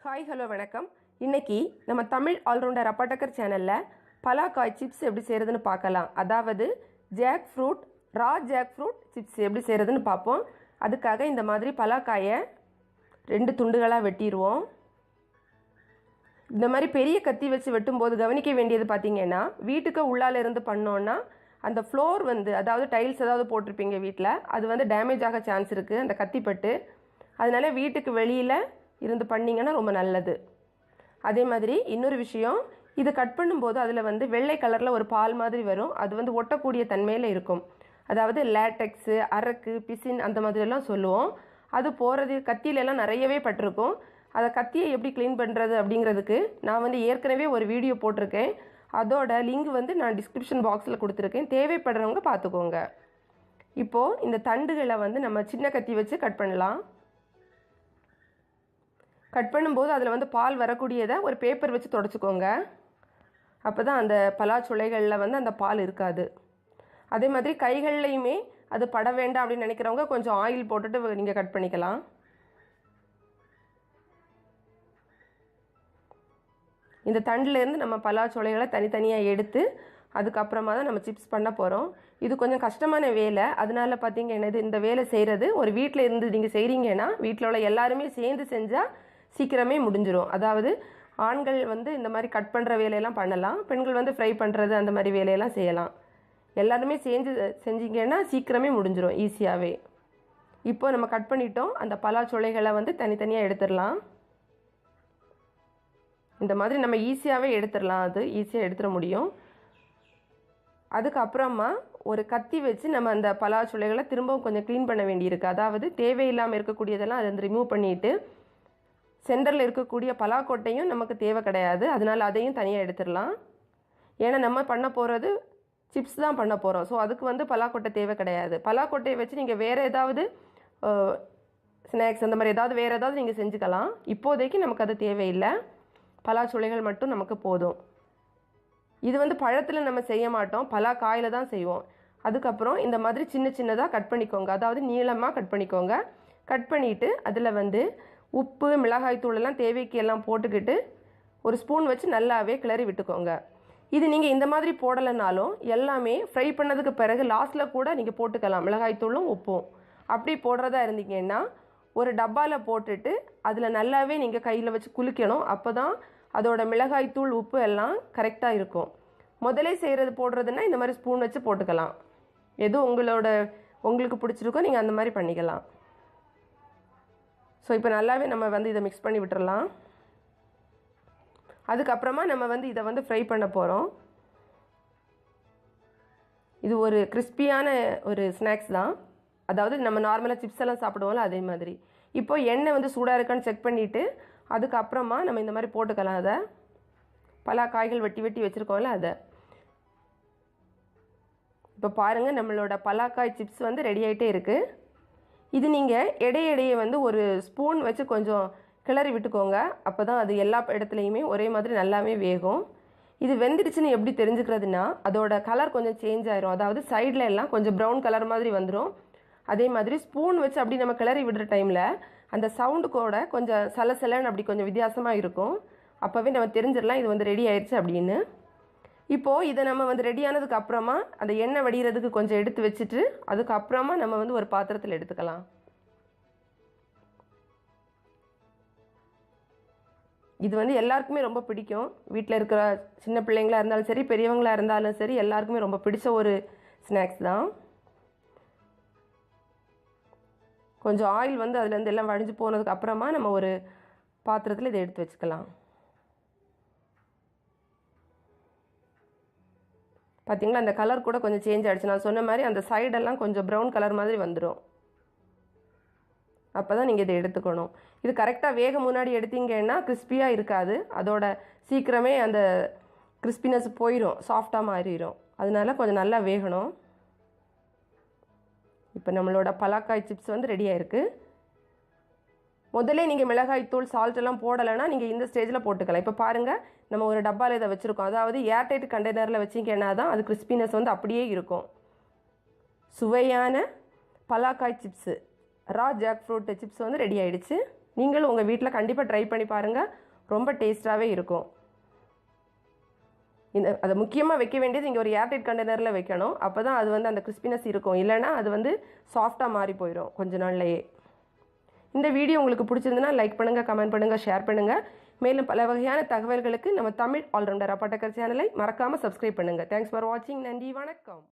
Hi hello வணக்கம். இன்றைக்கி நம்ம தமிழ் ஆல்ரவுண்டர் அப்பட்டக்கர் சேனலில் பலாக்காய் சிப்ஸ் எப்படி செய்கிறதுன்னு பார்க்கலாம். அதாவது ரா ஜாக் ஃப்ரூட் சிப்ஸ் எப்படி செய்கிறதுன்னு பார்ப்போம். அதுக்காக இந்த மாதிரி பலாக்காயை 2 துண்டுகளாக வெட்டிடுவோம். இந்த மாதிரி பெரிய கத்தி வச்சு வெட்டும்போது கவனிக்க வேண்டியது பார்த்திங்கன்னா, வீட்டுக்கு உள்ளால இருந்து பண்ணோன்னா அந்த ஃப்ளோர் அதாவது டைல்ஸ் ஏதாவது போட்டிருப்பீங்க வீட்டில், அது டேமேஜ் ஆக சான்ஸ் இருக்குது அந்த கத்திப்பட்டு. அதனால் வீட்டுக்கு வெளியில் இருந்து பண்ணிங்கன்னா ரொம்ப நல்லது. அதே மாதிரி இன்னொரு விஷயம், இது கட் பண்ணும்போது அதில் வெள்ளை கலரில் ஒரு பால் மாதிரி வரும். அது ஒட்டக்கூடிய தன்மையில் இருக்கும். அதாவது லேட்டெக்ஸு, அரக்கு, பிசின் அந்த மாதிரியெல்லாம் சொல்லுவோம். அது போகிறது கத்தியிலெல்லாம் நிறையவே பட்டிருக்கும். அதை கத்தியை எப்படி க்ளீன் பண்ணுறது அப்படிங்கிறதுக்கு நான் ஏற்கனவே ஒரு வீடியோ போட்டிருக்கேன். அதோட லிங்க் நான் டிஸ்கிரிப்ஷன் பாக்ஸில் கொடுத்துருக்கேன். தேவைப்படுறவங்க பார்த்துக்கோங்க. இப்போது இந்த தண்டுகளை நம்ம சின்ன கத்தி வச்சு கட் பண்ணலாம். கட் பண்ணும்போது அதில் பால் வரக்கூடியதை ஒரு பேப்பர் வச்சு தொடச்சிக்கோங்க. அப்போ தான் அந்த பலாச்சுளைகளில் அந்த பால் இருக்காது. அதே மாதிரி கைகள்லையுமே அது பட வேண்டாம் அப்படின்னு நினைக்கிறவங்க கொஞ்சம் ஆயில் போட்டுட்டு நீங்கள் கட் பண்ணிக்கலாம். இந்த தண்டிலேருந்து நம்ம பலாச்சுளைகளை தனித்தனியாக எடுத்து அதுக்கப்புறமா தான் நம்ம சிப்ஸ் பண்ண போகிறோம். இது கொஞ்சம் கஷ்டமான வேலை. அதனால பார்த்தீங்கன்னா இந்த வேலை செய்கிறது ஒரு வீட்டில் இருந்து நீங்கள் செய்கிறீங்கன்னா வீட்டில் உள்ள எல்லாருமே சேர்ந்து செஞ்சால் சீக்கிரமே முடிஞ்சிடும். அதாவது ஆண்கள் இந்த மாதிரி கட் பண்ணுற வேலையெல்லாம் பண்ணலாம், பெண்கள் ஃப்ரை பண்ணுறது அந்த மாதிரி வேலையெல்லாம் செய்யலாம். எல்லாருமே செஞ்சிங்கன்னா சீக்கிரமே முடிஞ்சிடும் ஈஸியாகவே. இப்போ நம்ம கட் பண்ணிட்டோம். அந்த பலாச்சுளைகளை தனித்தனியாக எடுத்துடலாம். இந்த மாதிரி நம்ம ஈஸியாகவே எடுத்துடலாம். அது ஈஸியாக எடுத்துட முடியும். அதுக்கப்புறமா ஒரு கத்தி வச்சு நம்ம அந்த பலாச்சுளைகளை திரும்பவும் கொஞ்சம் க்ளீன் பண்ண வேண்டியிருக்கு. அதாவது தேவையில்லாமல் இருக்கக்கூடியதெல்லாம் அதை ரிமூவ் பண்ணிவிட்டு சென்டரில் இருக்கக்கூடிய பலாக்கொட்டையும் நமக்கு தேவை கிடையாது. அதனால் அதையும் தனியாக எடுத்துடலாம். ஏன்னா நம்ம பண்ண போகிறது சிப்ஸ் தான் பண்ண போகிறோம். ஸோ அதுக்கு பலாக்கொட்டை தேவை கிடையாது. பலாக்கொட்டையை வச்சு நீங்கள் வேறு ஏதாவது ஸ்நாக்ஸ் அந்த மாதிரி வேறு ஏதாவது நீங்கள் செஞ்சுக்கலாம். இப்போதைக்கு நமக்கு அது தேவையில்லை. பலாச்சுளைகள் மட்டும் நமக்கு போதும். இது பழத்தில் நம்ம செய்ய மாட்டோம், பலாக்காயில் தான் செய்வோம். அதுக்கப்புறம் இந்த மாதிரி சின்ன சின்னதாக கட் பண்ணிக்கோங்க. அதாவது நீளமாக கட் பண்ணிக்கோங்க. கட் பண்ணிவிட்டு அதில் உப்பு, மிளகாய் தூளெல்லாம் தேவைக்கு எல்லாம் போட்டுக்கிட்டு ஒரு ஸ்பூன் வச்சு நல்லாவே கிளறி விட்டுக்கோங்க. இது நீங்கள் இந்த மாதிரி போடலைனாலும் எல்லாமே ஃப்ரை பண்ணதுக்கு பிறகு லாஸ்ட்டில் கூட நீங்கள் போட்டுக்கலாம். மிளகாய் தூளும் உப்பும் அப்படி போடுறதா இருந்தீங்கன்னா ஒரு டப்பாவில் போட்டுட்டு அதில் நல்லாவே நீங்கள் கையில் வச்சு குலுக்கணும். அப்போ தான் அதோட மிளகாய் தூள், உப்பு எல்லாம் கரெக்டாக இருக்கும். முதலே செய்கிறது போடுறதுன்னா இந்த மாதிரி ஸ்பூன் வச்சு போட்டுக்கலாம். எது உங்களுக்கு பிடிச்சிருக்கோ நீங்கள் அந்த மாதிரி பண்ணிக்கலாம். ஸோ இப்போ நல்லாவே நம்ம இதை மிக்ஸ் பண்ணி விட்டுறலாம். அதுக்கப்புறமா நம்ம இதை ஃப்ரை பண்ண போகிறோம். இது ஒரு கிறிஸ்பியான ஒரு ஸ்நாக்ஸ் தான். அதாவது நம்ம நார்மலாக சிப்ஸ் எல்லாம் சாப்பிடுவோம்ல அதே மாதிரி. இப்போ எண்ணெய் சூடாக இருக்கான்னு செக் பண்ணிவிட்டு அதுக்கப்புறமா நம்ம இந்த மாதிரி போட்டுக்கலாம். அதை பலாக்காய்கள் வெட்டி வெட்டி வச்சுருக்கோம்ல அதை. இப்போ பாருங்கள், நம்மளோட பலாக்காய் சிப்ஸ் ரெடி ஆகிட்டே இருக்குது. இது நீங்கள் இடையே ஒரு ஸ்பூன் வச்சு கொஞ்சம் கிளறி விட்டுக்கோங்க. அப்போ தான் அது எல்லா இடத்துலையுமே ஒரே மாதிரி நல்லாவே வேகும். இது வெந்துடுச்சுன்னு எப்படி தெரிஞ்சுக்கிறதுனா அதோட கலர் கொஞ்சம் சேஞ்ச் ஆயிரும். அதாவது சைடில் எல்லாம் கொஞ்சம் ப்ரௌன் கலர் மாதிரி வந்துடும். அதே மாதிரி ஸ்பூன் வச்சு அப்படி நம்ம கிளறி விடுற டைமில் அந்த சவுண்டு கூட கொஞ்சம் சலசலன்னு அப்படி கொஞ்சம் வித்தியாசமாக இருக்கும். அப்போவே நம்ம தெரிஞ்சிடலாம் இது ரெடி ஆயிடுச்சு அப்படின்னு. இப்போது இதை நம்ம ரெடி ஆனதுக்கு அப்புறமா அந்த எண்ணெய் வடிகிறதுக்கு கொஞ்சம் எடுத்து வச்சுட்டு அதுக்கப்புறமா நம்ம ஒரு பாத்திரத்தில் எடுத்துக்கலாம். இது எல்லாருக்குமே ரொம்ப பிடிக்கும். வீட்டில் இருக்கிற சின்ன பிள்ளைங்களாக இருந்தாலும் சரி, பெரியவங்களாக இருந்தாலும் சரி, எல்லாருக்குமே ரொம்ப பிடிச்ச ஒரு ஸ்நாக்ஸ் தான். கொஞ்சம் ஆயில் அதுலேருந்து எல்லாம் வடிஞ்சு போனதுக்கு அப்புறமா நம்ம ஒரு பாத்திரத்தில் இதை எடுத்து வச்சுக்கலாம். பார்த்திங்களா, அந்த கலர் கூட கொஞ்சம் சேஞ்ச் ஆகிடுச்சு. நான் சொன்ன மாதிரி அந்த சைடெல்லாம் கொஞ்சம் ப்ரௌன் கலர் மாதிரி வந்துடும். அப்போ தான் நீங்கள் இதை எடுத்துக்கணும். இது கரெக்டாக வேக முன்னாடி எடுத்தீங்கன்னா கிறிஸ்பியாக இருக்காது. அதோட சீக்கிரமே அந்த கிறிஸ்பினஸ் போயிடும், சாஃப்டாக மாறிடும். அதனால கொஞ்சம் நல்லா வேகணும். இப்போ நம்மளோட பலாக்காய் சிப்ஸ் ரெடி ஆகிருக்கு. முதல்ல நீங்கள் மிளகாய் தூள், சால்ட்டெல்லாம் போடலைன்னா நீங்கள் இந்த ஸ்டேஜில் போட்டுக்கலாம். இப்போ பாருங்கள், நம்ம ஒரு டப்பாவில் இதை வச்சுருக்கோம். அதாவது ஏர்டைட் கண்டெய்னரில் வச்சிங்கன்னா தான் அது கிறிஸ்பினஸ் அப்படியே இருக்கும். சுவையான பலாக்காய் சிப்ஸு, ரா ஜாக் ஃப்ரூட் சிப்ஸ் ரெடி ஆகிடுச்சு. நீங்களும் உங்கள் வீட்டில் கண்டிப்பாக ட்ரை பண்ணி பாருங்கள், ரொம்ப டேஸ்ட்டாகவே இருக்கும். அதை முக்கியமாக வைக்க வேண்டியது இங்கே ஒரு ஏர்டைட் கண்டெய்னரில் வைக்கணும். அப்போ தான் அது அந்த கிறிஸ்பினஸ் இருக்கும். இல்லைனா அது சாஃப்டாக மாறி போயிடும் கொஞ்ச நாள்லையே. இந்த வீடியோ உங்களுக்கு பிடிச்சிருந்துன்னா லைக் பண்ணுங்கள், கமெண்ட் பண்ணுங்கள், ஷேர் பண்ணுங்கள். மேலும் பல வகையான தகவல்களுக்கு நம்ம தமிழ் ஆல்ரவுண்டர் அப்பட்டக்கர் சேனலை மறக்காமல் சப்ஸ்கிரைப் பண்ணுங்கள். தேங்க்ஸ் ஃபார் வாட்சிங். நன்றி, வணக்கம்.